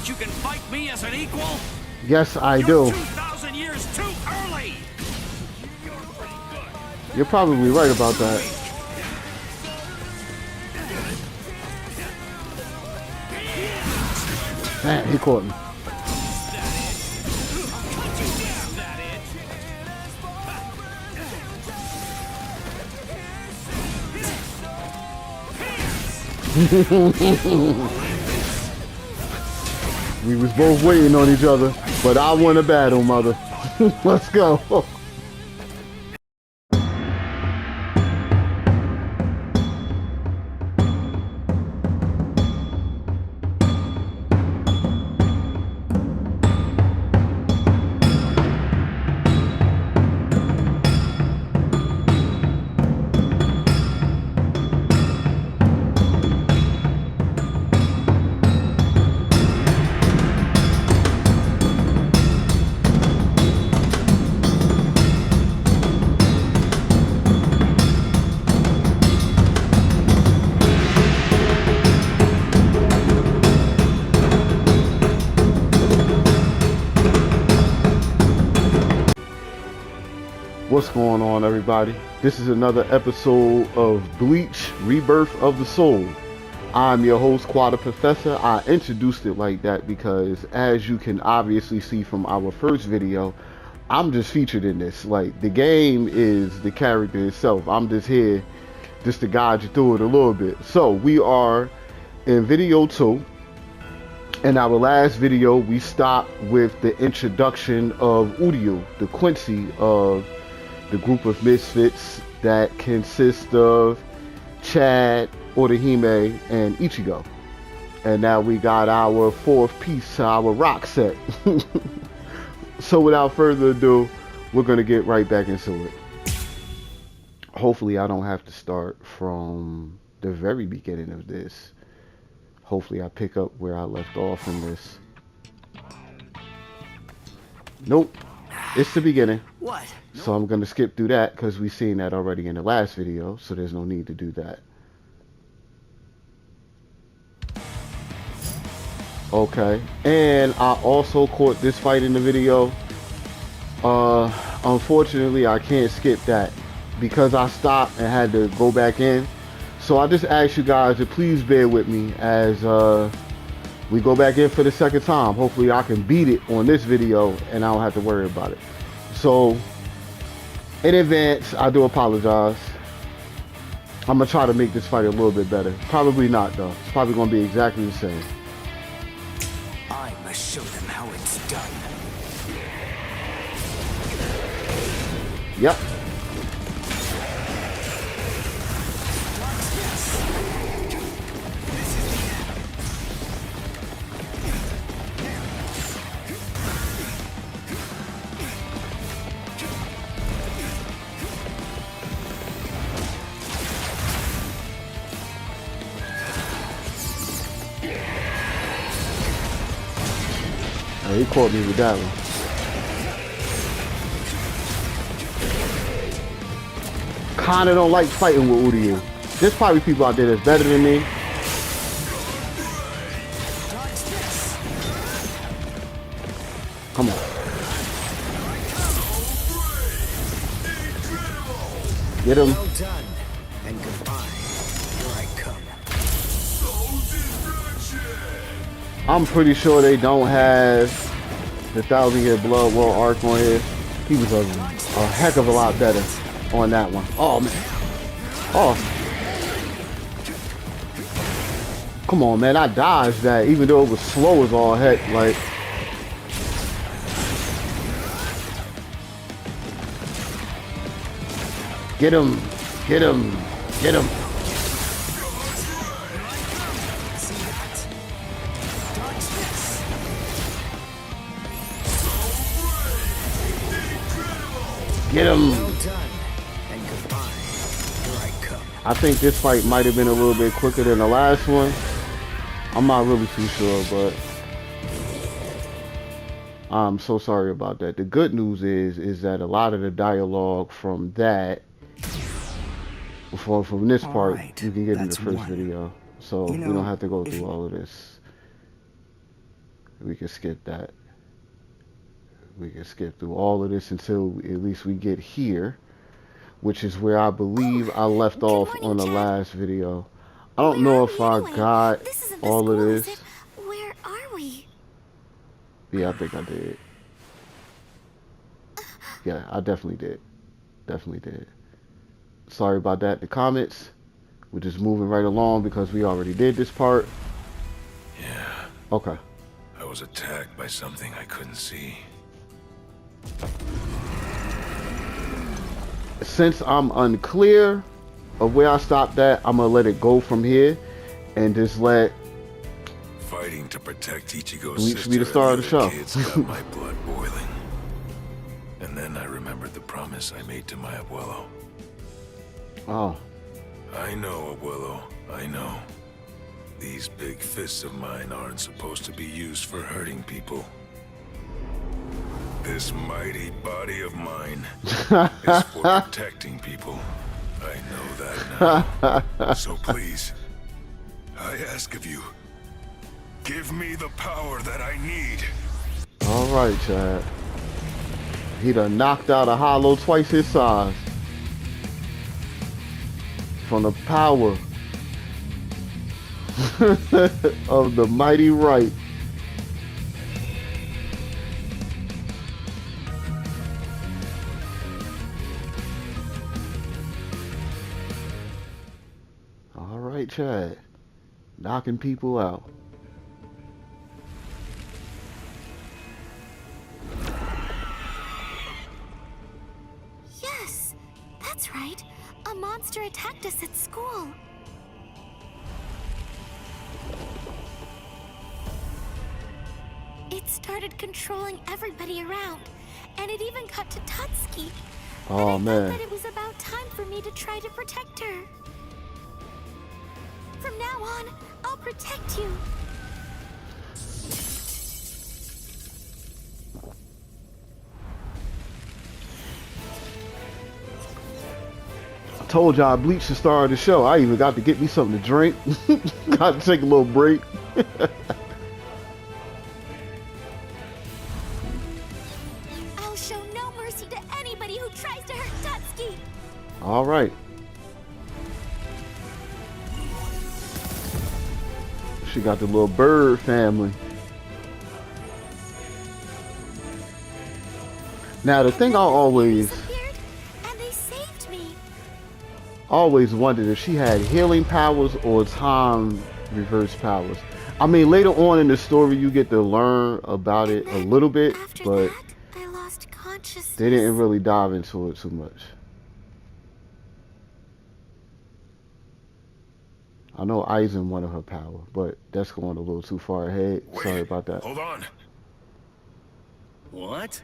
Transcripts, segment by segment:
think you can fight me as an equal? Yes, I You're do. 2,000 years too early. You're probably right about that. Man, he caught me. We was both waiting on each other, but I won a battle, mother. Let's go. What's going on, everybody? This is another episode of Bleach Rebirth of the Soul. I'm your host, Qua the Professor. I introduced it like that because, as you can obviously see from our first video, I'm just featured in this. Like, the game is the character itself. I'm just here just to guide you through it a little bit. So, we are in video 2. In our last video, we stopped with the introduction of Uryu, the Quincy of the group of misfits that consist of Chad, Orihime, and Ichigo. And now we got our fourth piece, our rock set. So without further ado, we're going to get right back into it. Hopefully I don't have to start from the very beginning of this. Hopefully I pick up where I left off in this. Nope, it's the beginning. What? So I'm going to skip through that because we've seen that already in the last video, so there's no need to do that. Okay, and I also caught this fight in the video. Unfortunately, I can't skip that because I stopped and had to go back in. So I just ask you guys to please bear with me as we go back in for the second time. Hopefully I can beat it on this video and I don't have to worry about it. So in advance, I do apologize. I'm going to try to make this fight a little bit better. Probably not, though. It's probably going to be exactly the same. I must show them how it's done. Yep. He caught me with that one. Kinda don't like fighting with Uryu. There's probably people out there that's better than me. Come on. Get him. Well done, and goodbye. Here I come. I'm pretty sure they don't have the 1,000-year blood war arc on here. He was a heck of a lot better on that one. Oh man. Oh. Come on, man. I dodged that even though it was slow as all heck. Like, get him. Get him. Get him. Get him. Well done, and goodbye. Here I come. I think this fight might have been a little bit quicker than the last one. I'm not really too sure, but I'm so sorry about that. The good news is that a lot of the dialogue from that, from this part, right, you can get in the that's first one. video. So we don't have to go through all of this. We can skip that. We can skip through all of this until at least we get here, which is where I believe I left Good off morning, on the Chad. last video. I don't Where know are if we I anyway? got This isn't the all of school, is this. it? Where are we? Yeah, I think I did. Yeah, I definitely did. Definitely did. Sorry about that in the comments. We're just moving right along because we already did this part. Yeah, Okay. I was attacked by something I couldn't see. Since I'm unclear of where I stopped at, I'm gonna let it go from here and just let Fighting to protect Ichigo's Bleach sister be the star and of the other show. kids got my blood boiling. And then I remembered the promise I made to my abuelo. Oh, I know, abuelo, I know. These big fists of mine aren't supposed to be used for hurting people. This mighty body of mine is for protecting people. I know that now. So please, I ask of you, give me the power that I need. all right, Chad. He done knocked out a hollow twice his size. From the power of the mighty right. All right, Chad. Knocking people out. Yes, that's right. A monster attacked us at school. It started controlling everybody around, and it even got to Tutsuki. Oh, and I thought man. that it was about time for me to try to protect her. From now on, I'll protect you. I told y'all Bleach the star of the show. I even got to get me something to drink. Got to take a little break. I'll show no mercy to anybody who tries to hurt Tutsuki. All right. She got the little bird family. Now the thing I always Disappeared, and they saved me. wondered if she had healing powers or time reverse powers. I mean, later on in the story you get to learn about it a little bit, After but that, I lost consciousness. they didn't really dive into it too much. I know Aizen wanted her power, but that's going a little too far ahead. Sorry about that. Hold on. What?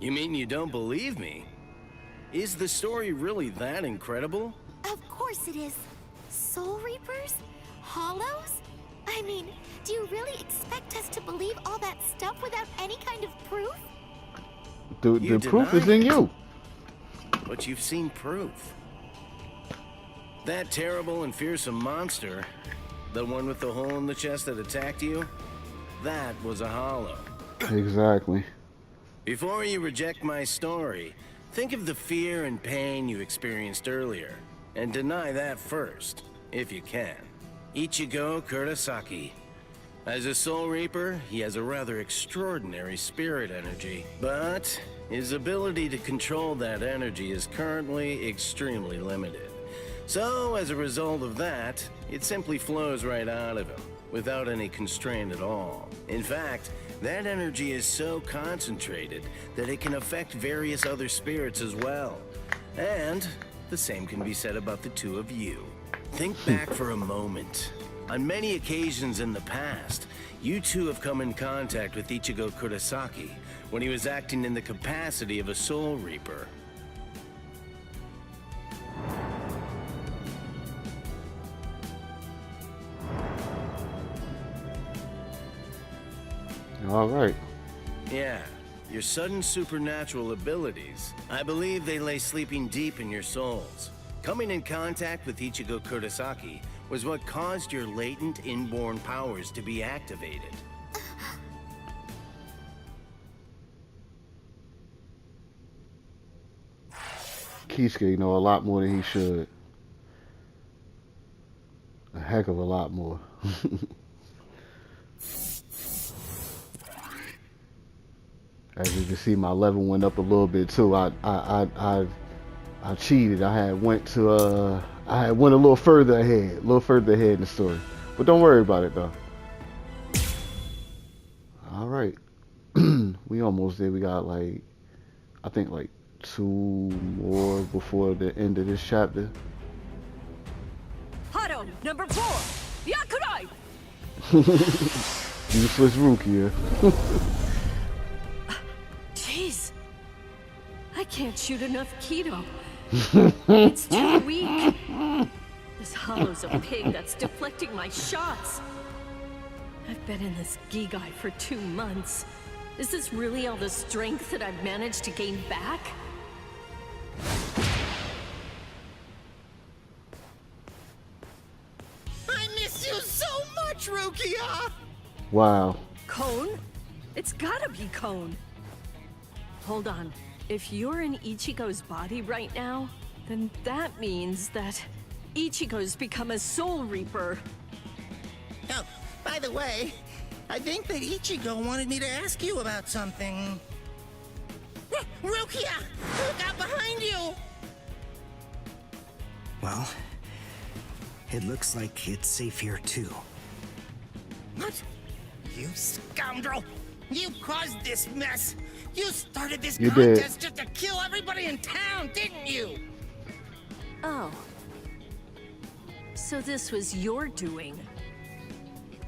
You mean you don't believe me? Is the story really that incredible? Of course it is. Soul Reapers? Hollows? I mean, do you really expect us to believe all that stuff without any kind of proof? The You proof is deny in it. you. But you've seen proof. That terrible and fearsome monster, the one with the hole in the chest that attacked you, that was a hollow. Exactly. Before you reject my story, think of the fear and pain you experienced earlier, and deny that first, if you can. Ichigo Kurosaki. As a Soul Reaper, he has a rather extraordinary spirit energy, but his ability to control that energy is currently extremely limited. So, as a result of that, it simply flows right out of him, without any constraint at all. In fact, that energy is so concentrated that it can affect various other spirits as well. And the same can be said about the two of you. Think back for a moment. On many occasions in the past, you two have come in contact with Ichigo Kurosaki when he was acting in the capacity of a Soul Reaper. All right. Yeah, your sudden supernatural abilities, I believe they lay sleeping deep in your souls. Coming in contact with Ichigo Kurosaki was what caused your latent inborn powers to be activated. Kisuke know a lot more than he should. A heck of a lot more. As you can see, my level went up a little bit too. I cheated. I went a little further ahead, in the story. But don't worry about it though. All right, we almost there. We got like, I think like 2 more before the end of this chapter. Hado, number 4, Yakurai! Useless Rukia. Jeez. I can't shoot enough Keto. It's too weak. This hollow's a pig that's deflecting my shots. I've been in this Gigai for 2 months. Is this really all the strength that I've managed to gain back? I miss you so much, Rukia! Wow. Cone? It's gotta be Cone. Hold on. If you're in Ichigo's body right now, then that means that Ichigo's become a Soul Reaper. Oh, by the way, I think that Ichigo wanted me to ask you about something. Rukia! Look out behind you! Well, it looks like it's safe here too. What? You scoundrel! You caused this mess! You started this You did. contest just to kill everybody in town, didn't you? Oh. So this was your doing.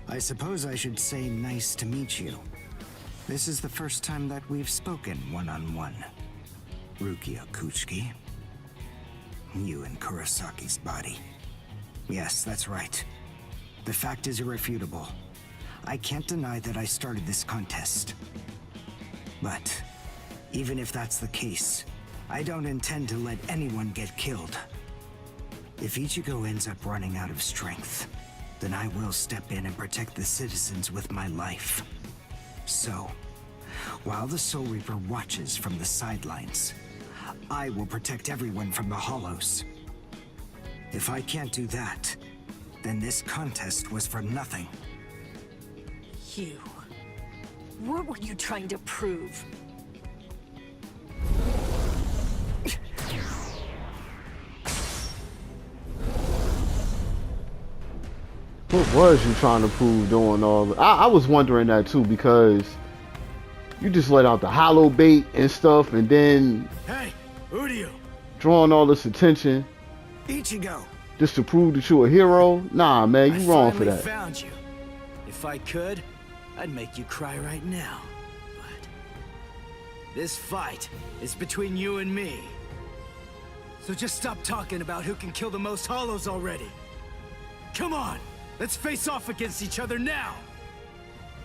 I suppose I should say nice to meet you. This is the first time that we've spoken one-on-one. Rukia Kuchiki. You in Kurosaki's body. Yes, that's right. The fact is irrefutable. I can't deny that I started this contest. But even if that's the case, I don't intend to let anyone get killed. If Ichigo ends up running out of strength, then I will step in and protect the citizens with my life. So, while the Soul Reaper watches from the sidelines, I will protect everyone from the Hollows. If I can't do that, then this contest was for nothing. You. What were you trying to prove? What was you trying to prove doing all that? I was wondering that too, because you just let out the hollow bait and stuff, and then Hey, Udio! drawing all this attention Ichigo! just to prove that you're a hero. Nah, man, you wrong for that. Found you. If I could, I'd make you cry right now. But this fight is between you and me. So just stop talking about who can kill the most hollows already. Come on, let's face off against each other now.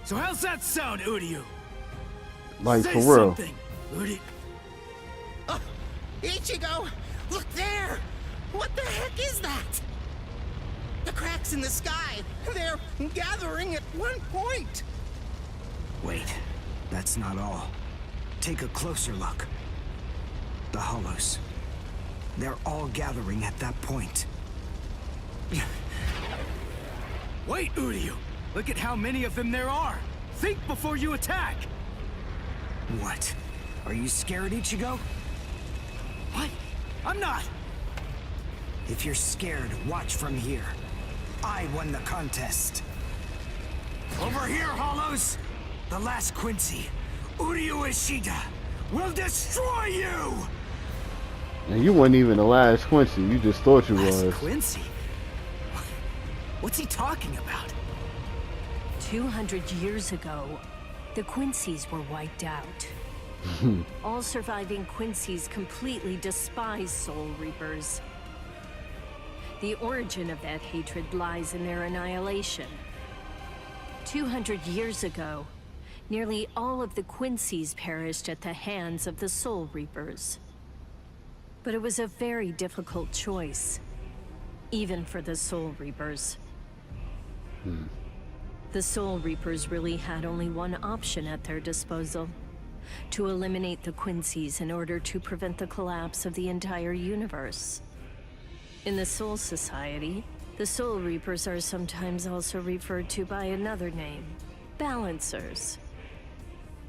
So how's that sound, Udio? Like, Say for real. something, Udio. Oh, Ichigo! Look there! What the heck is that? The cracks in the sky! They're gathering at one point! Wait, that's not all. Take a closer look. The hollows. They're all gathering at that point. Wait, Udio! Look at how many of them there are! Think before you attack! What? Are you scared, Ichigo? What? I'm not! If you're scared, watch from here. I won the contest. Over here, Hollows! The last Quincy, Uryu Ishida, will destroy you! And you weren't even the last Quincy. You just thought you Last was. Quincy? What's he talking about? 200 years ago, the Quincy's were wiped out. All surviving Quincy's completely despise Soul Reapers. The origin of that hatred lies in their annihilation. 200 years ago, nearly all of the Quincy's perished at the hands of the Soul Reapers. But it was a very difficult choice, even for the Soul Reapers. The Soul Reapers really had only one option at their disposal. to eliminate the Quincy's in order to prevent the collapse of the entire universe. In the Soul Society, the Soul Reapers are sometimes also referred to by another name, Balancers.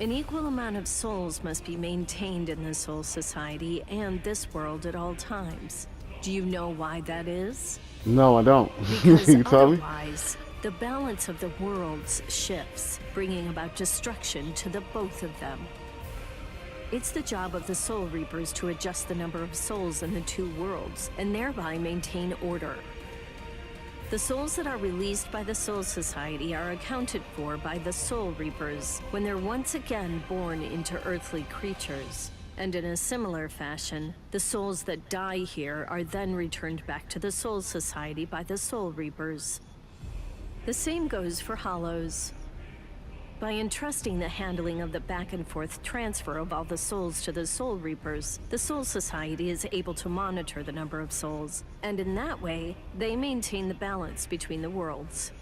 An equal amount of souls must be maintained in the Soul Society and this world at all times. Do you know why that is? No, I don't. Because You tell me? otherwise, the balance of the worlds shifts, bringing about destruction to the both of them. It's the job of the Soul Reapers to adjust the number of souls in the two worlds, and thereby maintain order. The souls that are released by the Soul Society are accounted for by the Soul Reapers when they're once again born into earthly creatures. And in a similar fashion, the souls that die here are then returned back to the Soul Society by the Soul Reapers. The same goes for Hollows. By entrusting the handling of the back-and-forth transfer of all the souls to the Soul Reapers, the Soul Society is able to monitor the number of souls, and in that way, they maintain the balance between the worlds.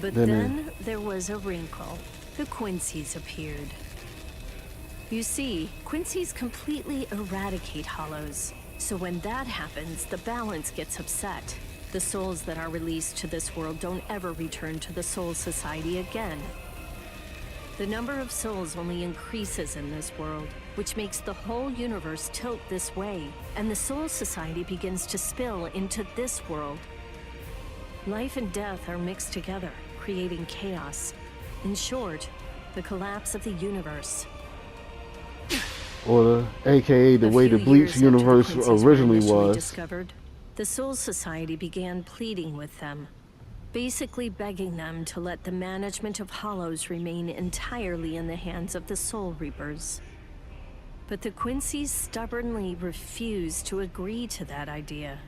But then there was a wrinkle. The Quincy's appeared. You see, Quincy's completely eradicate Hollows, so when that happens, the balance gets upset. The souls that are released to this world don't ever return to the Soul Society again. The number of souls only increases in this world, which makes the whole universe tilt this way, and the Soul Society begins to spill into this world. Life and death are mixed together, creating chaos. In short, the collapse of the universe. Or aka the way the Bleach universe originally was. Discovered, the Soul Society began pleading with them, basically begging them to let the management of Hollows remain entirely in the hands of the Soul Reapers. But the Quincy's stubbornly refused to agree to that idea.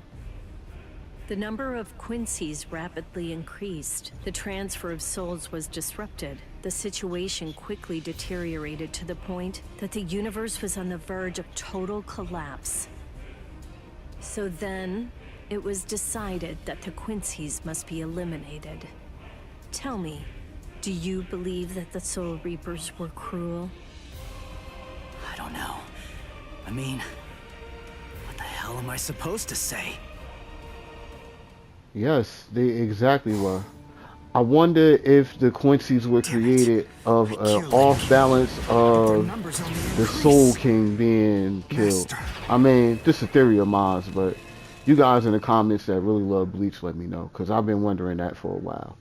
The number of Quincy's rapidly increased. The transfer of souls was disrupted. The situation quickly deteriorated to the point that the universe was on the verge of total collapse. So then, it was decided that the Quincy's must be eliminated. Tell me, do you believe that the Soul Reapers were cruel? I don't know. I mean, what the hell am I supposed to say? Yes, they exactly were. I wonder if the Quincy's were created of an off balance of the Soul King being killed. I mean, this is a theory of mine, but you guys in the comments that really love Bleach, let me know, because I've been wondering that for a while.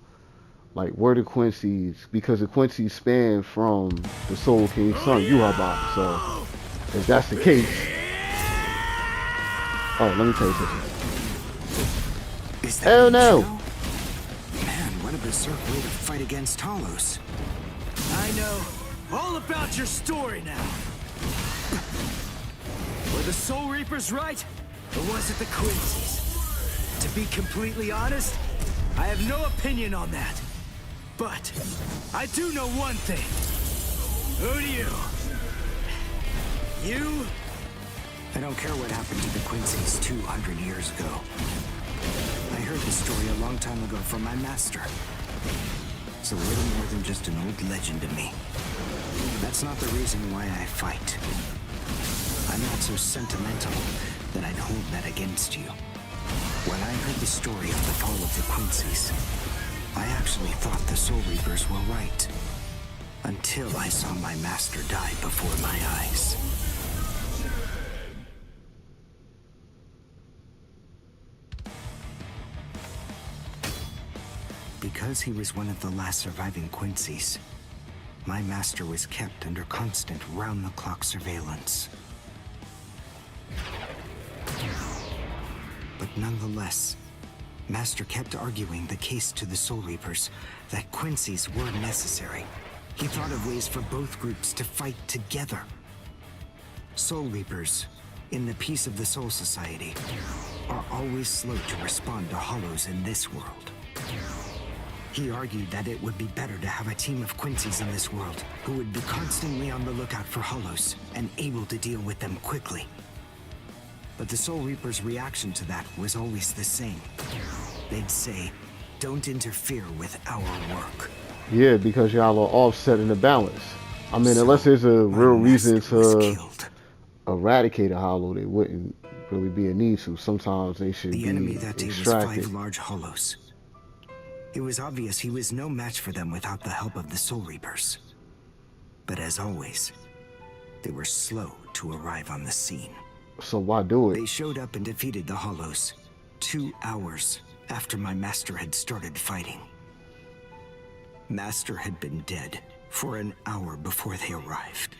Like, where the Quincy's, because the Quincy's span from the Soul King's son, Yuhaba. So, if that's the case, oh, let me tell you something. Hell no! Man, what a berserk way to fight against Hollows. I know all about your story now. Were the Soul Reapers right? Or was it the Quincy's? To be completely honest, I have no opinion on that. But I do know one thing. Who do you? You? I don't care what happened to the Quincy's 200 years ago. I heard the story a long time ago from my master. It's a little more than just an old legend to me. That's not the reason why I fight. I'm not so sentimental that I'd hold that against you. When I heard the story of the fall of the Quincy's, I actually thought the Soul Reapers were right. Until I saw my master die before my eyes. Because he was one of the last surviving Quincy's, my master was kept under constant round-the-clock surveillance. But nonetheless, Master kept arguing the case to the Soul Reapers that Quincy's were necessary. He thought of ways for both groups to fight together. Soul Reapers, in the peace of the Soul Society, are always slow to respond to Hollows in this world. He argued that it would be better to have a team of Quincy's in this world who would be constantly on the lookout for Hollows and able to deal with them quickly. But the Soul Reapers' reaction to that was always the same. They'd say, "Don't interfere with our work." Yeah, because y'all are offsetting the balance. I mean, unless there's a my real reason master was to killed. eradicate a hollow, they wouldn't really be a need to. Sometimes they should The be enemy that day was extracted. 5 large hollows. It was obvious he was no match for them without the help of the Soul Reapers. But as always, they were slow to arrive on the scene. So why do it? They showed up and defeated the hollows 2 hours after my master had started fighting. Master had been dead for an hour before they arrived.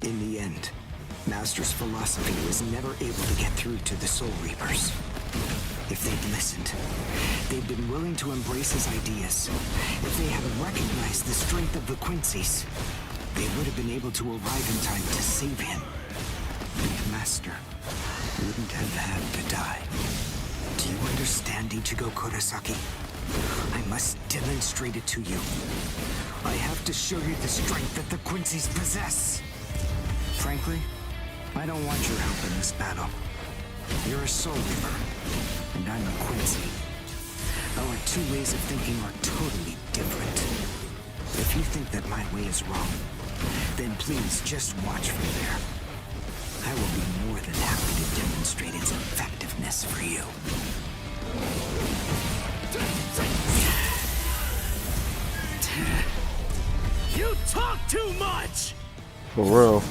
In the end, Master's philosophy was never able to get through to the Soul Reapers. If they'd listened, they'd been willing to embrace his ideas. If they had recognized the strength of the Quincy's, they would have been able to arrive in time to save him. And Master wouldn't have had to die. Do you understand, Ichigo Kurosaki? I must demonstrate it to you. I have to show you the strength that the Quincy's possess. Frankly, I don't want your help in this battle. You're a Soul Reaper, and I'm a Quincy. Our 2 ways of thinking are totally different. If you think that my way is wrong, then please just watch from there. I will be more than happy to demonstrate its effectiveness for you. You talk too much! For real.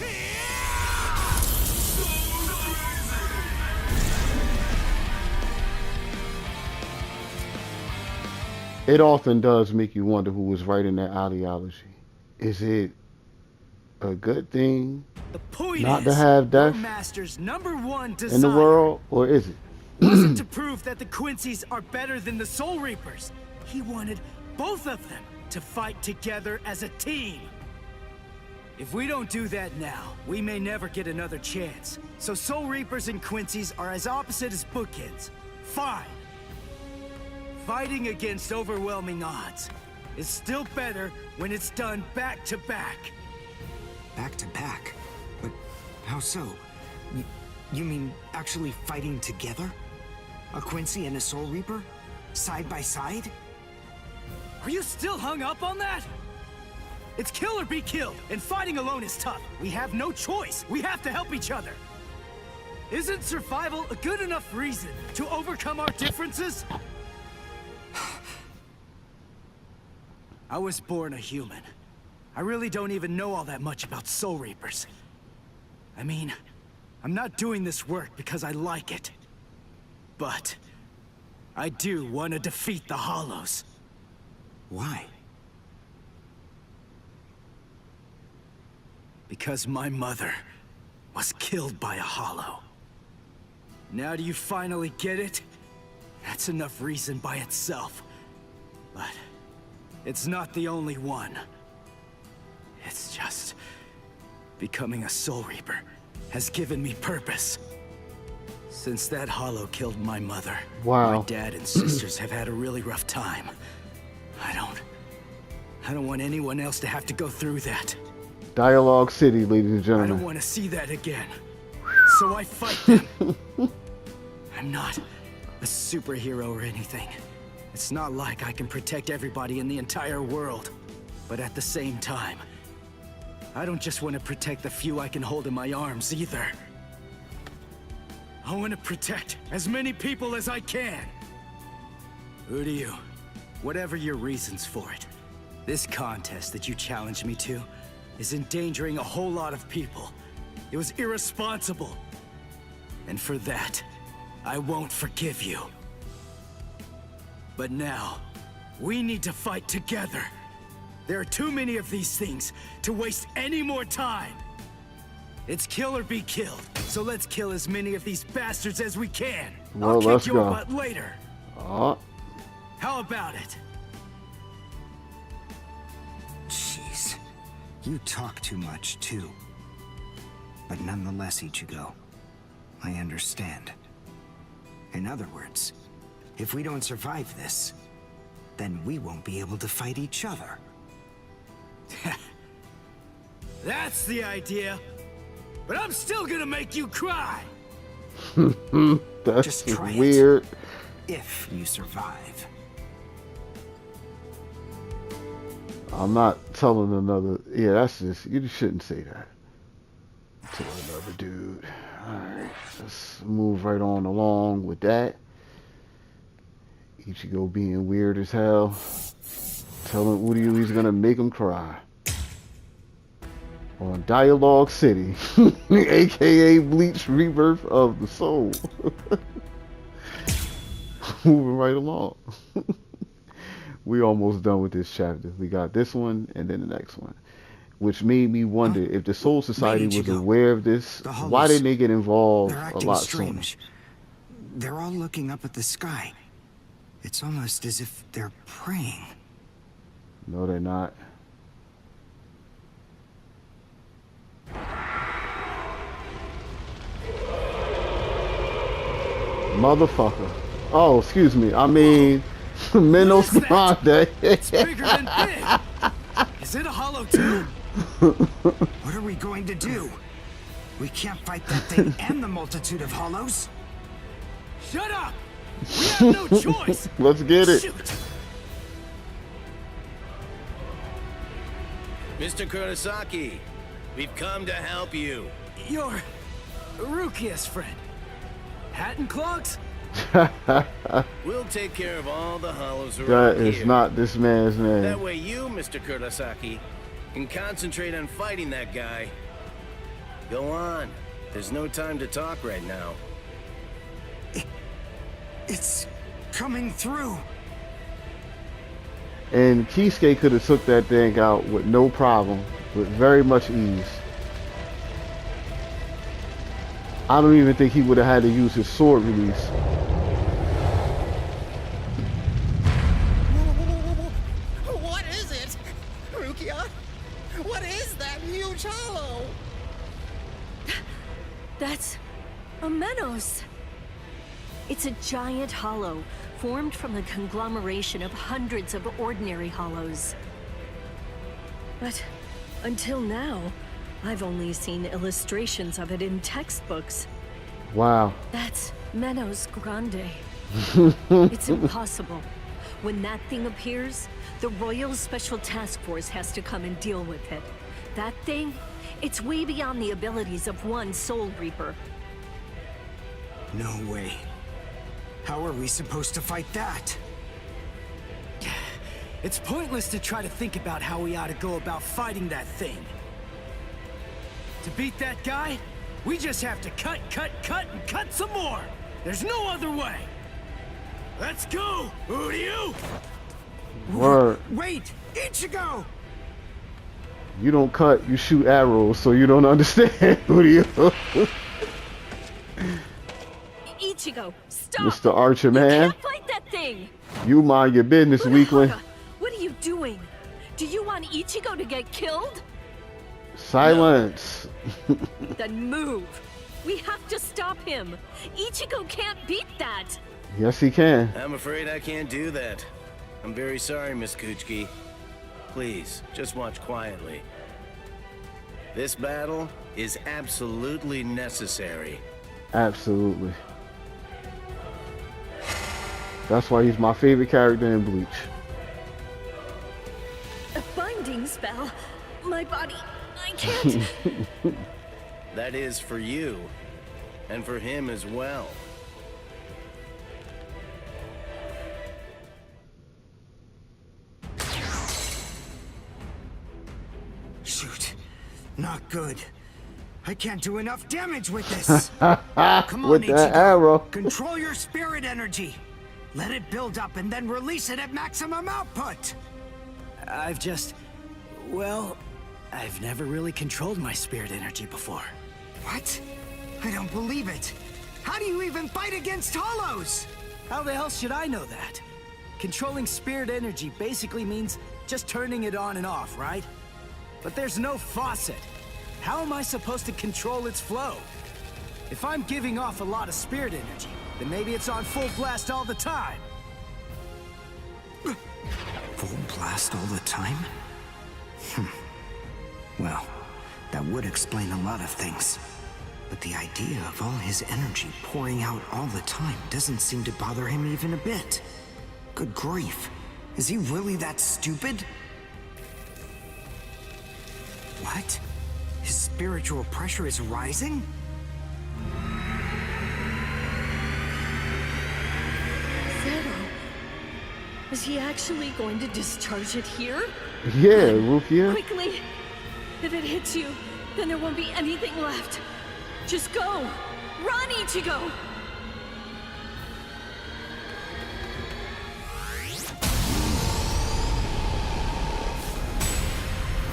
It often does make you wonder who was writing that ideology. Is it a good thing The point not is, to have your death master's #1 desire in the world, or is it? wasn't to prove that the Quincy's are better than the Soul Reapers. He wanted both of them to fight together as a team. If we don't do that now, we may never get another chance. So Soul Reapers and Quincy's are as opposite as bookends. Fine. Fighting against overwhelming odds is still better when it's done back to back. Back to back? But how so? You mean actually fighting together? A Quincy and a Soul Reaper? Side by side? Are you still hung up on that? It's kill or be killed, and fighting alone is tough. We have no choice. We have to help each other. Isn't survival a good enough reason to overcome our differences? I was born a human. I really don't even know all that much about Soul Reapers. I mean, I'm not doing this work because I like it. But I do want to defeat the Hollows. Why? Because my mother was killed by a Hollow. Now do you finally get it? That's enough reason by itself. But it's not the only one. It's just becoming a Soul Reaper has given me purpose. Since that Hollow killed my mother, Wow. my dad and sisters have had a really rough time. I don't want anyone else to have to go through that. Dialogue City, ladies and I don't gentlemen. want to see that again. So I fight them. I'm not a superhero or anything. It's not like I can protect everybody in the entire world. But at the same time, I don't just want to protect the few I can hold in my arms either. I want to protect as many people as I can. Who do you? Whatever your reasons for it, this contest that you challenged me to is endangering a whole lot of people. It was irresponsible. And for that, I won't forgive you. But now, we need to fight together. There are too many of these things to waste any more time. It's kill or be killed, so let's kill as many of these bastards as we can. Well, I'll kick let's your go. butt later. Oh, How about it? Jeez. You talk too much, too. But nonetheless, Ichigo, I understand. In other words, if we don't survive this, then we won't be able to fight each other. That's the idea. But I'm still gonna make you cry. that's Just try it. weird. If you survive. I'm not telling another. Yeah, that's just, you shouldn't say that to another dude. Alright, let's move right on along with that. Ichigo being weird as hell. Telling Uryu he's gonna make him cry. On Dialogue City, aka Bleach Rebirth of the Soul. Moving right along. We almost done with this chapter. We got this one and then the next one. Which made me wonder if the Soul Society was aware of this, why didn't they get involved a lot sooner? They're all looking up at the sky. It's almost as if they're praying. No, they're not. Motherfucker. Oh, excuse me. I mean, Minos Grande. It's bigger than big. Is it a hollow too? What are we going to do? We can't fight that thing and the multitude of hollows. Shut up! We have no choice. Let's get it. Shoot. Mr. Kurosaki, we've come to help you. You're Rukia's friend. Hat and clogs? We'll take care of all the hollows around That here. is not this man's name. That way you, Mr. Kurosaki, can concentrate on fighting that guy. Go on. There's no time to talk right now. It's coming through. And Kisuke could have took that thing out with no problem, with very much ease. I don't even think he would have had to use his sword release. What is it? Rukia? What is that huge hollow? That's a Menos. It's a giant hollow formed from the conglomeration of hundreds of ordinary hollows. But until now, I've only seen illustrations of it in textbooks. Wow. That's Menos Grande. It's impossible. When that thing appears, the Royal Special Task Force has to come and deal with it. That thing, it's way beyond the abilities of one Soul Reaper. No way. How are we supposed to fight that? It's pointless to try to think about how we ought to go about fighting that thing. To beat that guy, we just have to cut, and cut some more. There's no other way. Let's go, Uryu! Word. Wait! Ichigo! You don't cut, you shoot arrows, so you don't understand, Uryu. Ichigo, stop! Mr. Archer, You man. can't fight that thing! You mind your business, weakling. Urahara, what are you doing? Do you want Ichigo to get killed? Silence. Then move. We have to stop him. Ichigo can't beat that. Yes, he can. I'm afraid I can't do that. I'm very sorry, Miss Kuchiki. Please, just watch quietly. This battle is absolutely necessary. Absolutely. That's why he's my favorite character in Bleach. A binding spell. My body, I can't. That is for you, and for him as well. Shoot. Not good. I can't do enough damage with this. Come on, With that Ichigo. arrow. Control your spirit energy. Let it build up and then release it at maximum output. Well, I've never really controlled my spirit energy before. What? I don't believe it. How do you even fight against hollows? How the hell should I know that? Controlling spirit energy basically means just turning it on and off, right? But there's no faucet. How am I supposed to control its flow? If I'm giving off a lot of spirit energy, then maybe it's on full blast all the time. Full blast all the time? Well, that would explain a lot of things. But the idea of all his energy pouring out all the time doesn't seem to bother him even a bit. Good grief. Is he really that stupid? What? His spiritual pressure is rising? Zero. Is he actually going to discharge it here? Yeah, Rukia. Quickly! If it hits you, then there won't be anything left. Just go! Run, Ichigo!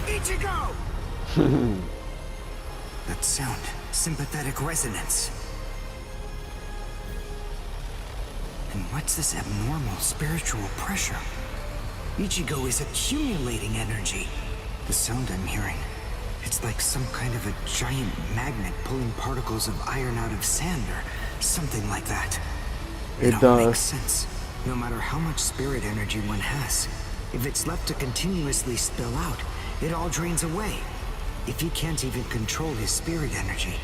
Ichigo! That sound, sympathetic resonance. And what's this abnormal spiritual pressure? Ichigo is accumulating energy. The sound I'm hearing, it's like some kind of a giant magnet pulling particles of iron out of sand or something like that. It all does. makes sense. No matter how much spirit energy one has, if it's left to continuously spill out, it all drains away. If he can't even control his spirit energy,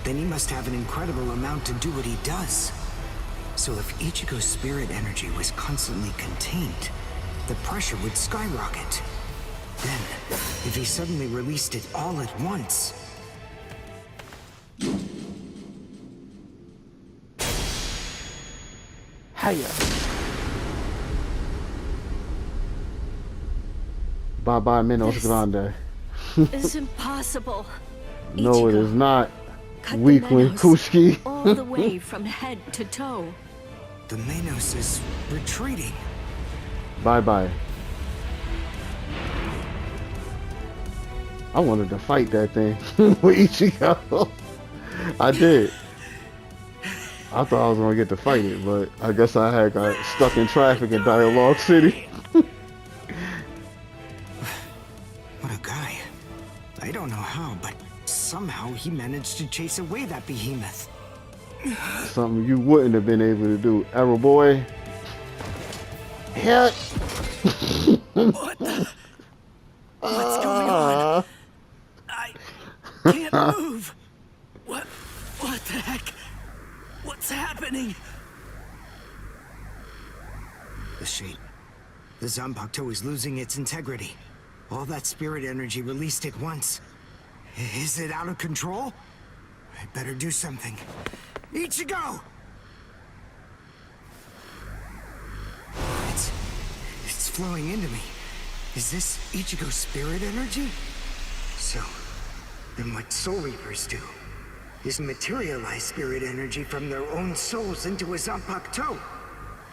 then he must have an incredible amount to do what he does. So if Ichigo's spirit energy was constantly contained, the pressure would skyrocket. Then, if he suddenly released it all at once... Hiya. Bye-bye, Minos Grande. It's impossible. No, it Ichigo, is not. cut the Weakling Menos Kushki. all the way from head to toe. The Menos is retreating. Bye-bye. I wanted to fight that thing with Ichigo. I did. I thought I was gonna get to fight it, but I guess I had got stuck in traffic in Dialogue City. What a guy. I don't know how, but somehow he managed to chase away that behemoth. Something you wouldn't have been able to do. Arrow boy. Hit. What the? What's going on? I can't move. What the heck? What's happening? The shape. The Zanpakuto is losing its integrity. All that spirit energy released at once. Is it out of control? I better do something. Ichigo! It's flowing into me. Is this Ichigo's spirit energy? So, then what Soul Reapers do is materialize spirit energy from their own souls into a Zanpakuto.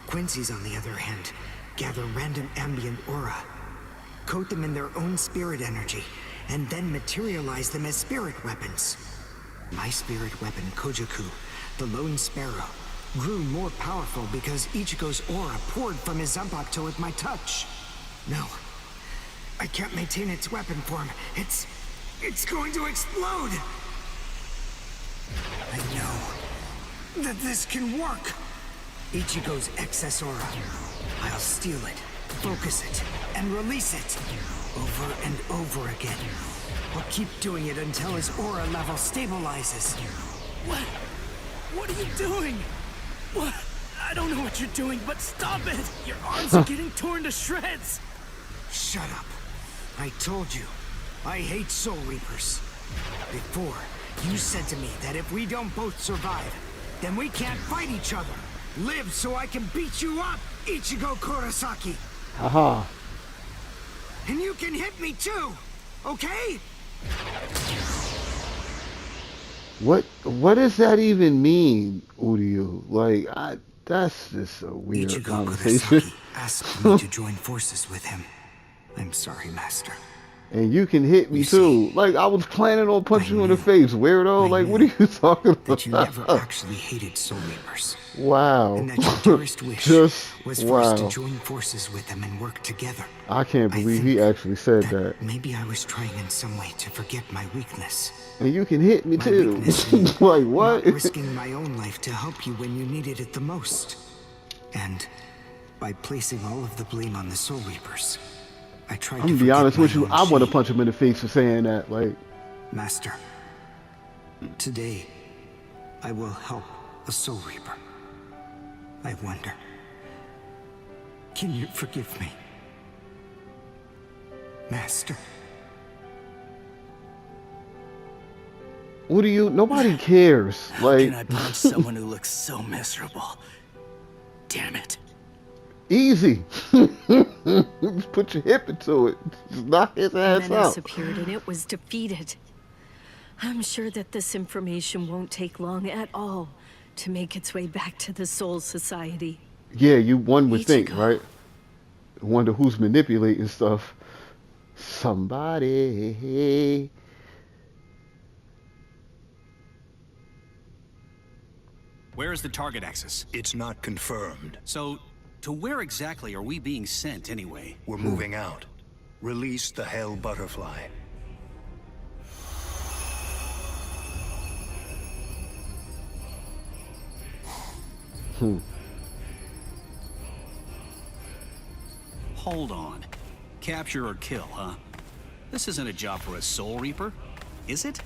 Quincy's, on the other hand, gather random ambient aura, coat them in their own spirit energy, and then materialize them as spirit weapons. My spirit weapon, Kojaku, the Lone Sparrow, grew more powerful because Ichigo's aura poured from his Zanpakuto at my touch. No, I can't maintain its weapon form. It's going to explode! I know that this can work. Ichigo's excess aura. I'll steal it, focus it, and release it. Over and over again. I'll keep doing it until his aura level stabilizes. What are you doing? What? I don't know what you're doing, but stop it! Your arms are getting torn to shreds! Shut up. I told you, I hate Soul Reapers. Before, you said to me that if we don't both survive, then we can't fight each other. Live so I can beat you up, Ichigo Kurosaki. Haha. And you can hit me too, okay? What does that even mean, Uryu? Like, that's just a weird Ichigo conversation. Kurosaki asked me to join forces with him. I'm sorry, Master. And you can hit me too. Like, I was planning on punching you in the face, weirdo. Like, what are you talking about? That you never actually hated Soul Reapers. Wow. And that your dearest wish was for us to join forces with them and work together. I can't believe he actually said that. Maybe I was trying in some way to forget my weakness. And you can hit me My too. weakness in Like, what? Not risking my own life to help you when you needed it the most. And by placing all of the blame on the Soul Reapers, I tried to I'm gonna be honest with you. own I want to shame. punch him in the face for saying that. Like, Master, today I will help a Soul Reaper. I wonder, can you forgive me? Master? What do you? Nobody cares. How Like, can I punch someone who looks so miserable? Damn it. easy. Just put your hip into it. Just knock his ass Menace out. appeared and it was defeated. I'm sure that this information won't take long at all to make its way back to the Soul Society. Yeah, one would think, Ichigo. right? Wonder who's manipulating stuff. Somebody. Where is the target axis? It's not confirmed. So, to where exactly are we being sent anyway? We're moving out. Release the Hell Butterfly. Hold on. Capture or kill, huh? This isn't a job for a Soul Reaper, is it?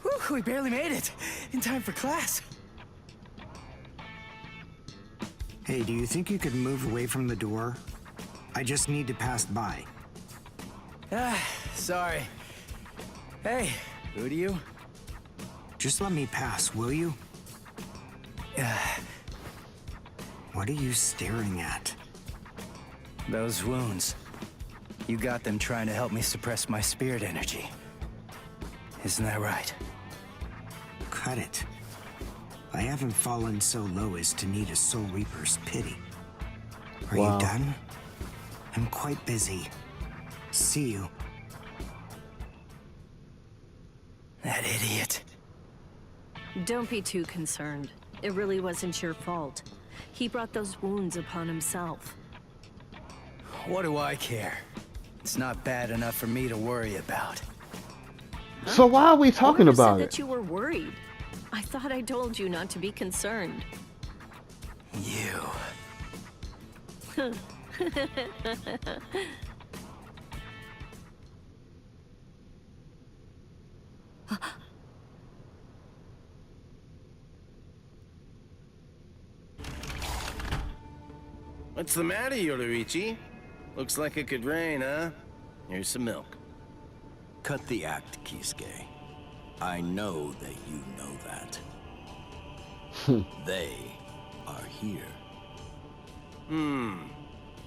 Whew, we barely made it. In time for class. Hey, do you think you could move away from the door? I just need to pass by. Sorry. Hey, who do you? Just let me pass, will you? What are you staring at? Those wounds. You got them trying to help me suppress my spirit energy. Isn't that right? Cut it. I haven't fallen so low as to need a Soul Reaper's pity. Are Wow. you done? I'm quite busy. See you. That idiot. Don't be too concerned. It really wasn't your fault. He brought those wounds upon himself. What do I care? It's not bad enough for me to worry about. So why are we talking Whoever about said it? that you were worried? I thought I told you not to be concerned. You. What's the matter, Yoruichi? Looks like it could rain, huh? Here's some milk. Cut the act, Kisuke. I know that you know that. They are here.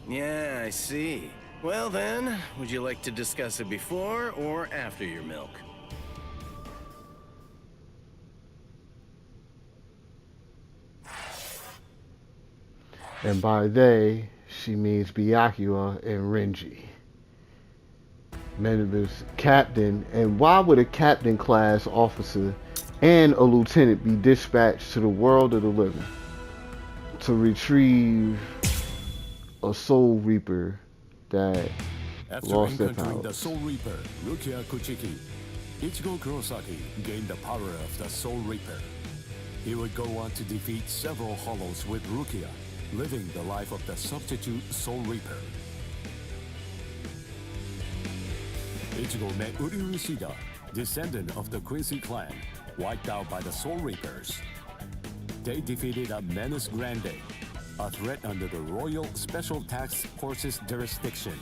Yeah, I see. Well then, would you like to discuss it before or after your milk? And by they, she means Byakuya and Renji. Members captain, and why would a captain class officer and a lieutenant be dispatched to the world of the living to retrieve a Soul Reaper that After lost their encountering the powers? Soul Reaper, Rukia Kuchiki, Ichigo Kurosaki gained the power of the Soul Reaper. He would go on to defeat several Hollows with Rukia, living the life of the substitute Soul Reaper. Ichigo met Uryu Ishida, descendant of the Quincy clan, wiped out by the Soul Reapers. They defeated a Menace Grande, a threat under the Royal Special Task Force's jurisdiction.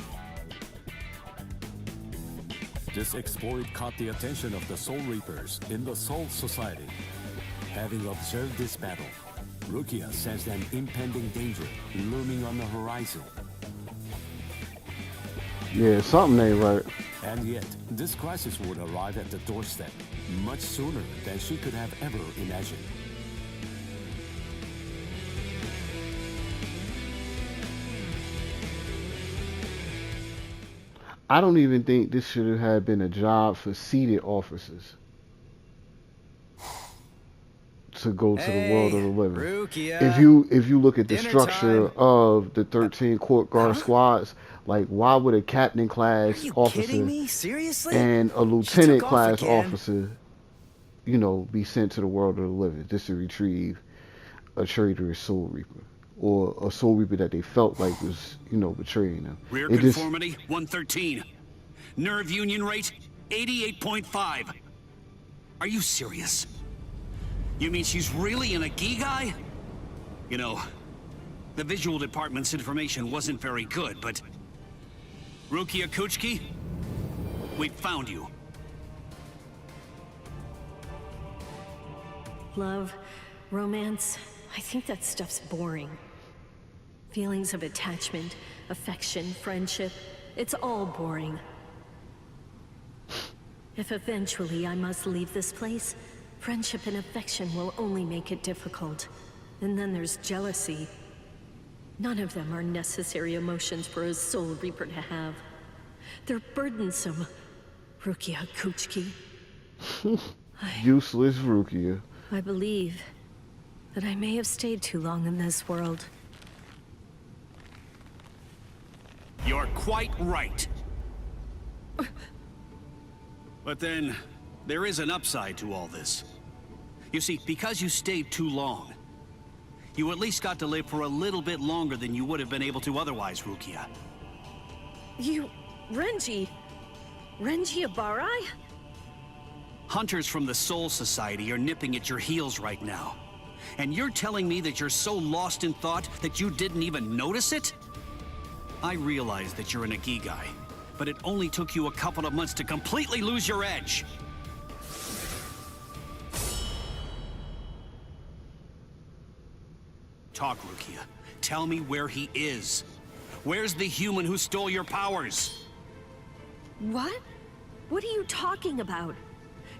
This exploit caught the attention of the Soul Reapers in the Soul Society. Having observed this battle, Rukia sensed an impending danger looming on the horizon. Yeah, something ain't right. And yet, this crisis would arrive at the doorstep much sooner than she could have ever imagined. I don't even think this should have been a job for seated officers to go to the world of the living. Rukia. If you look at the Dinner structure time. of the 13 court guard squads, like why would a captain Are class you officer kidding me? Seriously? and a lieutenant took off class again. officer, you know, be sent to the world of the living just to retrieve a traitorous Soul Reaper or a Soul Reaper that they felt like was, you know, betraying them? Rear It just, conformity, 113. Nerve union rate, 88.5. Are you serious? You mean she's really in a Gigai? You know, The visual department's information wasn't very good, but... Rukia Kuchiki? We found you. Love, romance, I think that stuff's boring. Feelings of attachment, affection, friendship, it's all boring. If eventually I must leave this place, friendship and affection will only make it difficult. And then there's jealousy. None of them are necessary emotions for a Soul Reaper to have. They're burdensome. Rukia Kuchiki. Useless Rukia. I believe that I may have stayed too long in this world. You're quite right. But then, there is an upside to all this. You see, because you stayed too long, you at least got to live for a little bit longer than you would have been able to otherwise, Rukia. You... Renji Abarai? Hunters from the Soul Society are nipping at your heels right now. And you're telling me that you're so lost in thought that you didn't even notice it? I realize that you're an Ikigai, but it only took you a couple of months to completely lose your edge. Talk, Rukia. Tell me where he is. Where's the human who stole your powers? What? What are you talking about?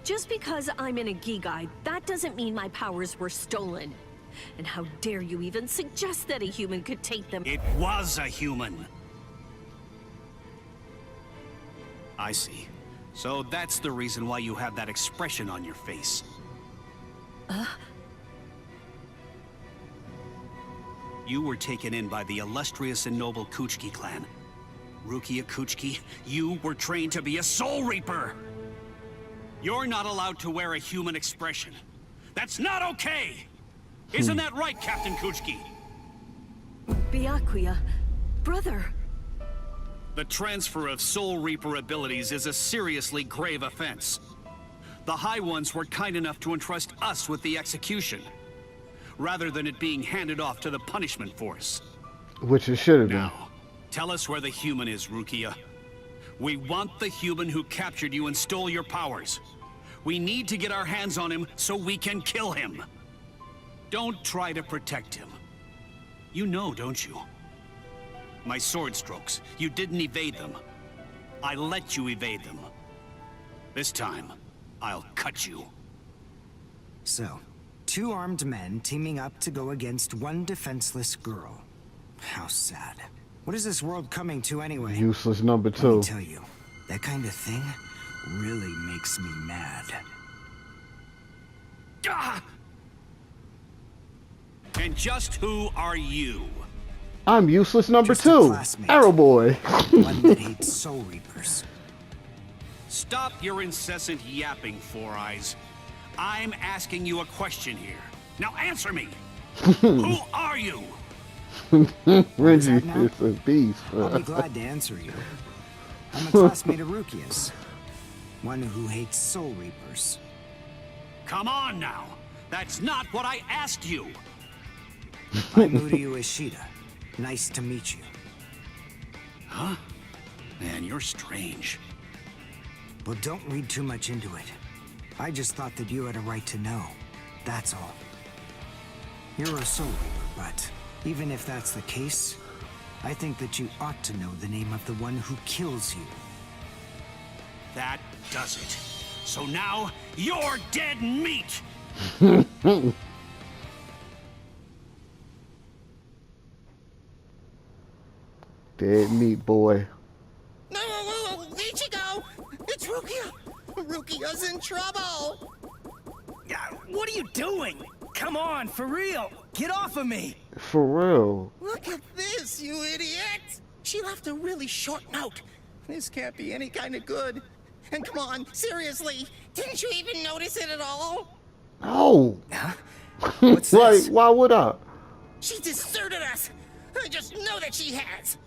Just because I'm an Ikigai, that doesn't mean my powers were stolen. And how dare you even suggest that a human could take them? It was a human. I see. So that's the reason why you have that expression on your face. You were taken in by the illustrious and noble Kuchiki clan. Rukia Kuchiki, you were trained to be a Soul Reaper! You're not allowed to wear a human expression. That's not okay! Isn't that right, Captain Kuchiki? Byakuya, brother. The transfer of Soul Reaper abilities is a seriously grave offense. The High Ones were kind enough to entrust us with the execution, rather than it being handed off to the punishment force. Which it should have been. Now, tell us where the human is, Rukia. We want the human who captured you and stole your powers. We need to get our hands on him so we can kill him. Don't try to protect him. You know, don't you? My sword strokes, you didn't evade them. I let you evade them. This time, I'll cut you. So, two armed men teaming up to go against one defenseless girl. How sad. What is this world coming to anyway? Useless number Let two. me tell you, that kind of thing really makes me mad. Ah! And just who are you? I'm useless number Just a two. classmate. Arrow boy. One that hates Soul Reapers. Stop your incessant yapping, Four Eyes. I'm asking you a question here. Now answer me. Who are you? Renji now? is a beast. I'll be glad to answer you. I'm a classmate of Rukia's. One who hates Soul Reapers. Come on now. That's not what I asked you. I'm Uryu Ishida. Nice to meet you. Huh? Man, you're strange. Well, don't read too much into it. I just thought that you had a right to know. That's all. You're a Soul Reaper, but even if that's the case, I think that you ought to know the name of the one who kills you. That does it. So now, you're dead meat! Dead meat boy. No, Ichigo! It's Rukia! Rukia's in trouble! What are you doing? Come on, for real. Get off of me. For real. Look at this, you idiot! She left a really short note. This can't be any kind of good. And come on, seriously, didn't you even notice it at all? No. Huh? What's Like, this? why would I? She deserted us! I just know that she has!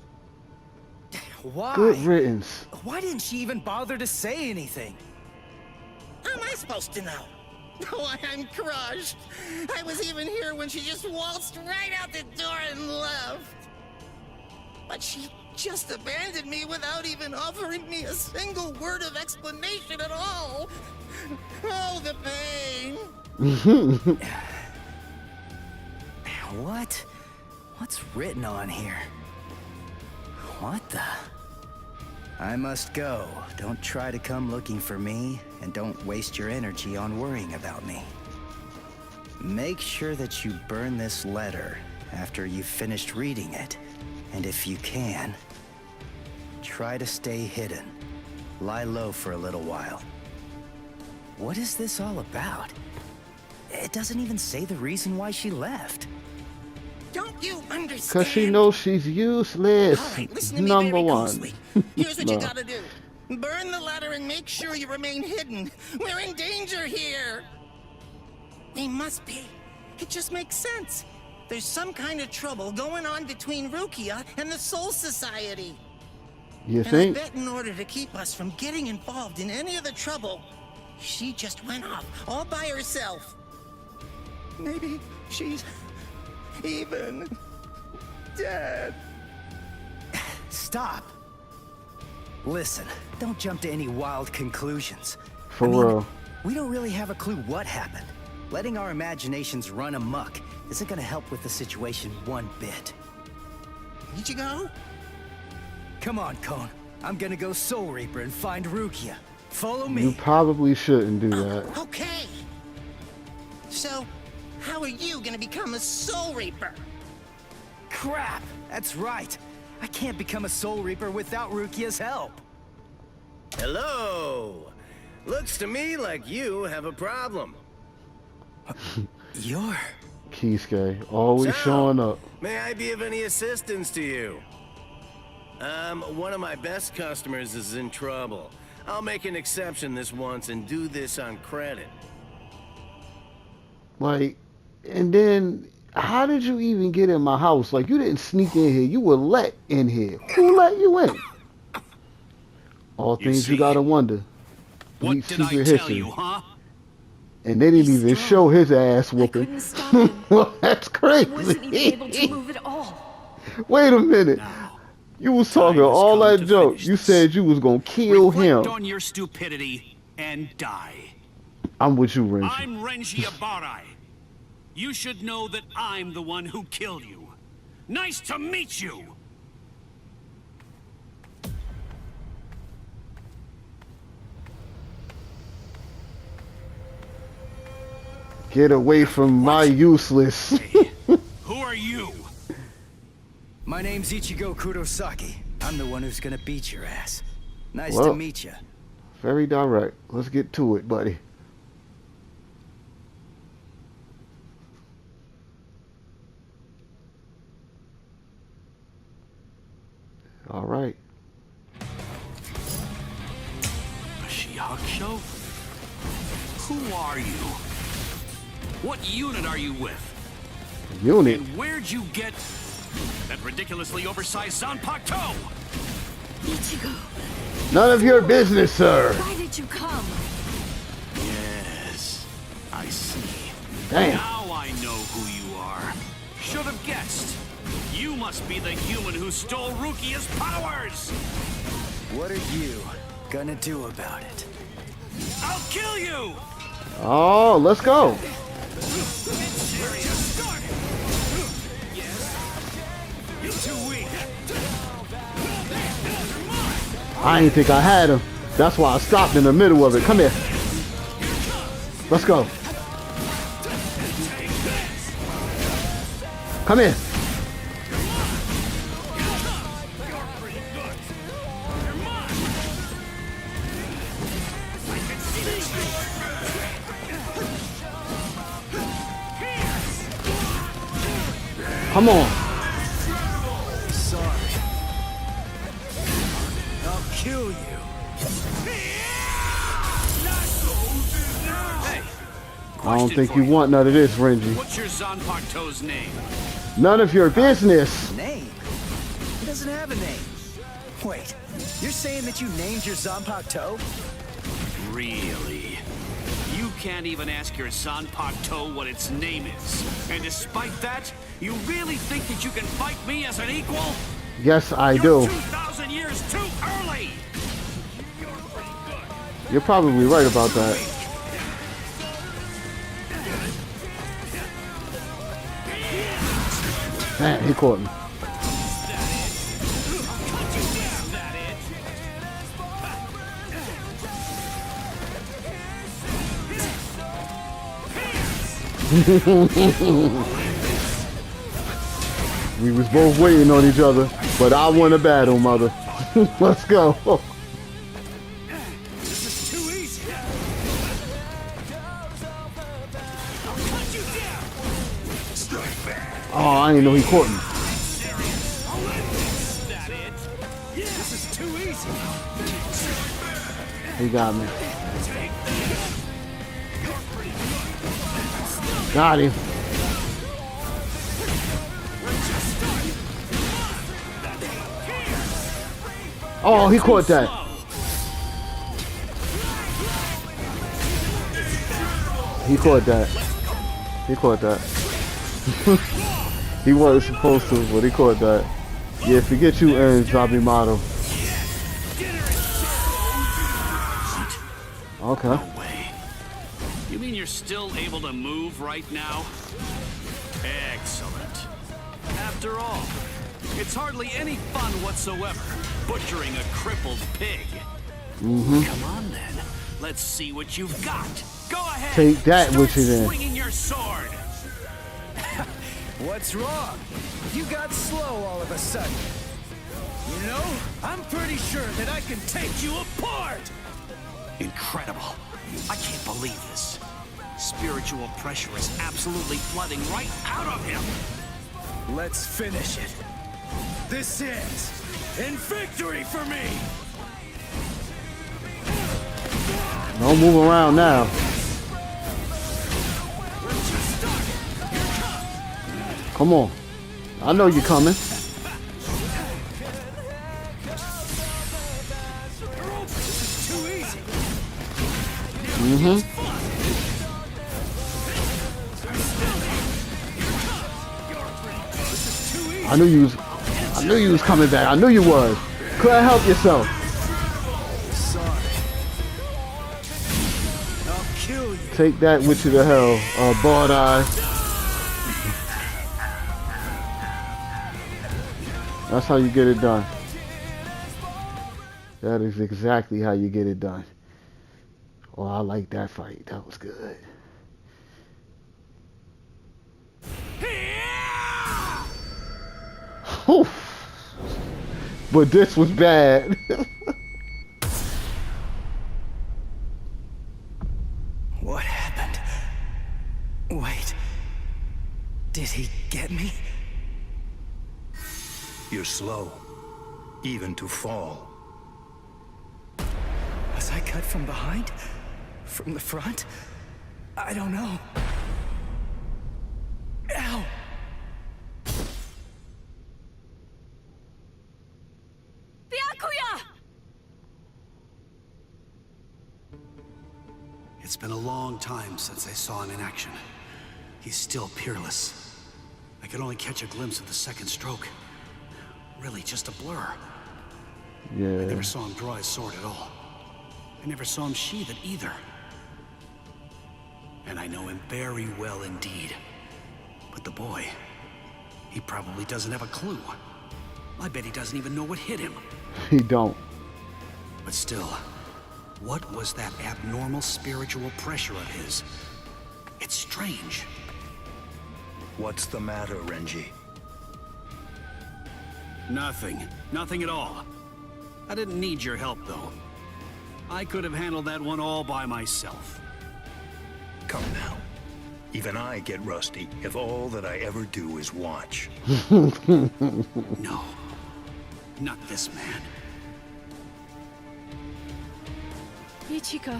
Why? Good riddance. Why didn't she even bother to say anything? How am I supposed to know? Oh, I'm crushed. I was even here when she just waltzed right out the door and left. But she just abandoned me without even offering me a single word of explanation at all. Oh, the pain. What? What's written on here? What the? I must go. Don't try to come looking for me, and don't waste your energy on worrying about me. Make sure that you burn this letter after you've finished reading it, and if you can, try to stay hidden. Lie low for a little while. What is this all about? It doesn't even say the reason why she left. Don't you understand? Because she knows she's useless. All right, listen to me Number very one. closely. Here's what you gotta do. Burn the letter and make sure you remain hidden. We're in danger here. We must be. It just makes sense. There's some kind of trouble going on between Rukia and the Soul Society. You And think? I bet in order to keep us from getting involved in any of the trouble, she just went off all by herself. Maybe she's even dead. Stop. Listen, don't jump to any wild conclusions. For real. We don't really have a clue what happened. Letting our imaginations run amok isn't gonna help with the situation one bit. Ichigo? Come on, Kon. I'm gonna go Soul Reaper and find Rukia. Follow me. You probably shouldn't do that. Okay. So, how are you gonna become a Soul Reaper? Crap! That's right. I can't become a Soul Reaper without Rukia's help. Hello. Looks to me like you have a problem. You're... Kisuke, always So, showing up. May I be of any assistance to you? One of my best customers is in trouble. I'll make an exception this once and do this on credit. Like, and then, how did you even get in my house? Like, you didn't sneak in here. You were let in here. Who let you in? All things you gotta wonder. What Bleach did I secret tell history. you, huh? And they didn't even show his ass whooping. couldn't stop him. Well, that's crazy. I wasn't even able to move at all. Wait a minute. Now, You was talking time has all come that to joke. finish You this. said you was gonna kill reflect him. on your stupidity and die. I'm with you, Renji. I'm Renji Abarai. You should know that I'm the one who killed you. Nice to meet you! Get away from my useless. Who are you? My name's Ichigo Kurosaki. I'm the one who's gonna beat your ass. Nice Well. to meet you. Very direct. Let's get to it, buddy. All right. Shihakusho? Who are you? What unit are you with? Unit. And where'd you get that ridiculously oversized Zanpakuto? Ichigo, None of your business, sir. why did you come? Yes, I see. Damn. Now I know who you are. Should have guessed. You must be the human who stole Rukia's powers! What are you gonna do about it? I'll kill you! Oh, let's go. You're too weak. I didn't think I had him. That's why I stopped in the middle of it. Come here. Let's go. Come here. Come on. Sorry. I'll kill you. Hey, I don't question think for you want none of this, Renji. What's your Zanpakuto's name? None of your business. Name? He doesn't have a name. Wait, you're saying that you named your Zanpakuto? Really? You can't even ask your Zanpakuto what its name is. And despite that, you really think that you can fight me as an equal? Yes, I You're do. 2,000 years too early! You're probably right about that. Man, he caught me. We was both waiting on each other, but I won a battle, mother. Let's go. This is too easy! Oh, I didn't know he caught me. This is too easy! He got me. Got him. Oh, he caught that. He caught that. He caught that. He wasn't supposed to, but he caught that. Yeah, forget you and Zabimato. Okay. No way. You mean you're still able to move right now? Excellent. After all, it's hardly any fun whatsoever, butchering a crippled pig. Come on then, let's see what you've got. Go ahead. Take that with you then. Swinging your sword. What's wrong? You got slow all of a sudden. You know, I'm pretty sure that I can take you apart! Incredible. I can't believe this. Spiritual pressure is absolutely flooding right out of him. Let's finish it. This is in victory for me! Don't move around now. Come on. I know you're coming. I knew you was coming back. I knew you was. Couldn't help yourself. I'll kill you. Take that with you to hell, bald eye. That's how you get it done. That is exactly how you get it done. Oh, I like that fight. That was good. Oof. But this was bad. What happened? Wait. Did he get me? You're slow, even to fall. Was I cut from behind? From the front? I don't know. Ow! It's been a long time since I saw him in action. He's still peerless. I could only catch a glimpse of the second stroke. Really just a blur. Yeah. I never saw him draw his sword at all. I never saw him sheath it either. And I know him very well indeed. But the boy, he probably doesn't have a clue. I bet he doesn't even know what hit him. He don't. But still, what was that abnormal spiritual pressure of his? It's strange. What's the matter, Renji? Nothing. Nothing at all. I didn't need your help, though. I could have handled that one all by myself. Come now. Even I get rusty if all that I ever do is watch. No. Not this man. Ichigo.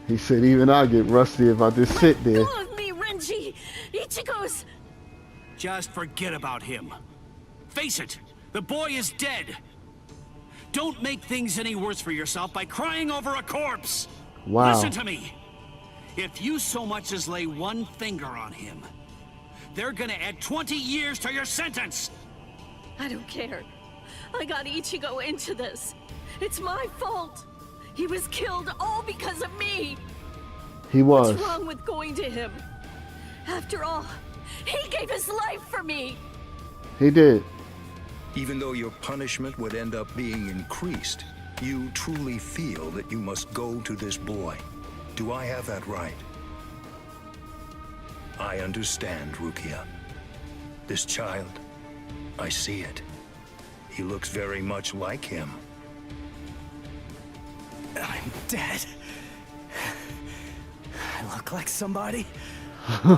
He said even I get rusty if I just sit there. Go with me, Renji! Ichigo's... Just forget about him. Face it, the boy is dead. Don't make things any worse for yourself by crying over a corpse. Wow. Listen to me. If you so much as lay one finger on him, they're gonna add 20 years to your sentence. I don't care. I got Ichigo into this. It's my fault. He was killed all because of me. He was. What's wrong with going to him? After all, he gave his life for me. He did. Even though your punishment would end up being increased, you truly feel that you must go to this boy. Do I have that right? I understand, Rukia. This child, I see it. He looks very much like him. I'm dead. I look like somebody.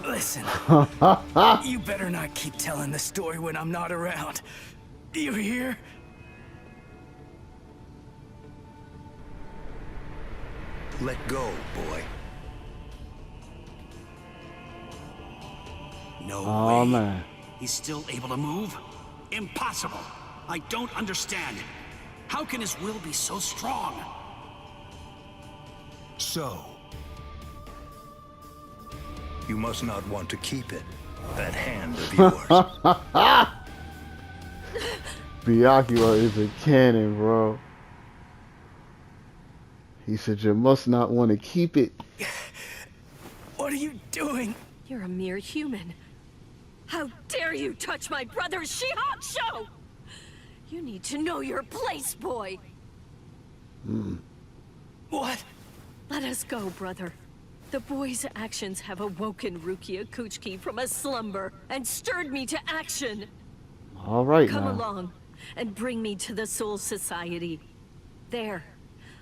Listen, you better not keep telling the story when I'm not around. You hear? Let go, boy. No Oh, way. man. He's still able to move? Impossible. I don't understand. How can his will be so strong? So, you must not want to keep it. That hand of yours. Byakuya is a cannon, bro. He said you must not want to keep it. What are you doing? You're a mere human. How dare you touch my brother Shihakusho! You need to know your place, boy. What? Let us go, brother. The boy's actions have awoken Rukia Kuchiki from a slumber and stirred me to action. All right, Come now. along and bring me to the Soul Society. There,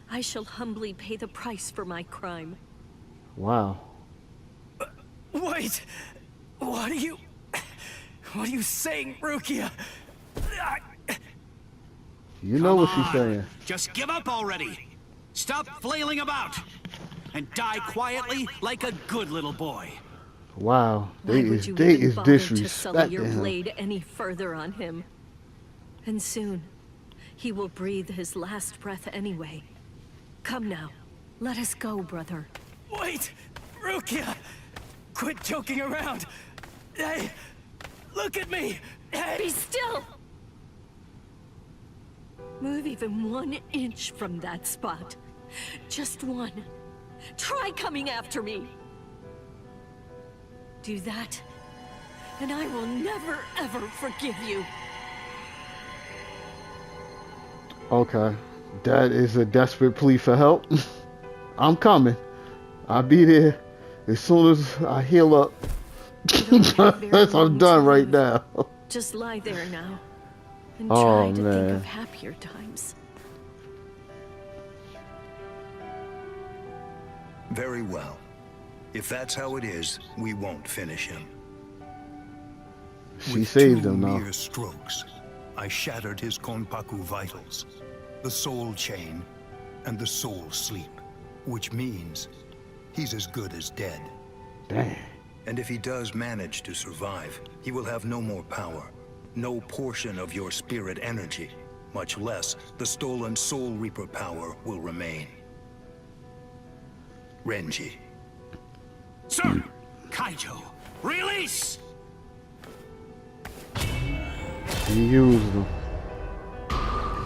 I shall humbly pay the price for my crime. Wow. Wait! What are you saying, Rukia? You know what she's Come saying. on. Just give up already. Stop flailing about. And die quietly like a good little boy. Wow. Why would you They even is bother to sully disrespecting your him. blade any further on him? And soon, he will breathe his last breath anyway. Come now, let us go, brother. Wait! Rukia! Quit joking around! Hey! Look at me! Hey! Be still! Move even 1 inch from that spot. Just one. Try coming after me. Do that, and I will never ever forgive you. Okay. That is a desperate plea for help. I'm coming. I'll be there as soon as I heal up. You don't have very I'm long done to right live. now. Just lie there now, and Oh, try to think man. of happier times. Very well. If that's how it is, we won't finish him. She With saved two him, though. mere strokes, I shattered his Konpaku vitals, the soul chain, and the soul sleep, which means he's as good as dead. Dang. And if he does manage to survive, he will have no more power, no portion of your spirit energy, much less the stolen Soul Reaper power will remain. Renji. Sir! Kaijo! Release! He used him.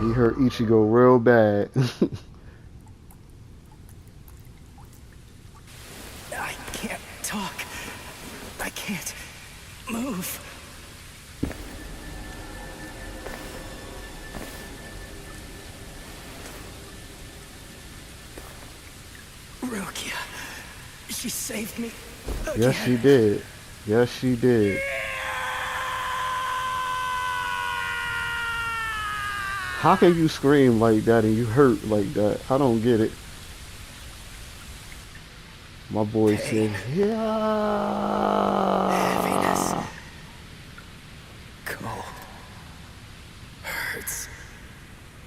He hurt Ichigo real bad. I can't talk. I can't move. Rukia. She saved me again. Yes, she did. Yes, she did. How can you scream like that and you hurt like that? I don't get it. My boy said, yeah. Heaviness. Cold. Hurts.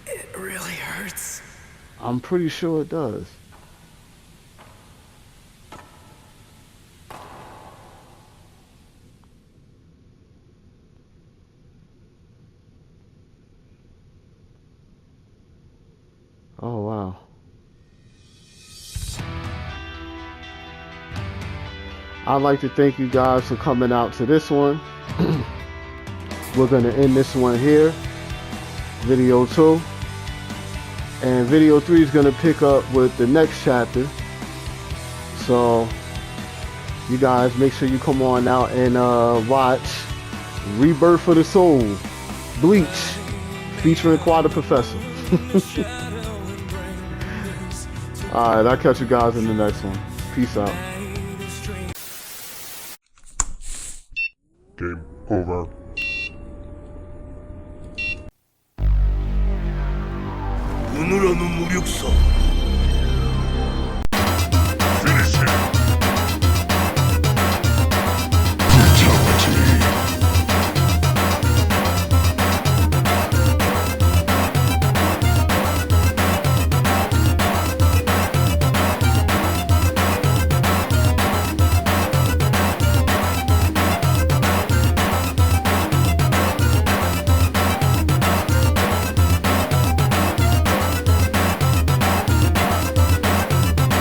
It really hurts. I'm pretty sure it does. Oh, wow. I'd like to thank you guys for coming out to this one. We're going to end this one here. Video 2. And video 3 is going to pick up with the next chapter. So you guys make sure you come on out and watch Rebirth of the Souls, Bleach, featuring Qua the Professor. Alright, I'll catch you guys in the next one. Peace out. Game over. 오늘은 무력사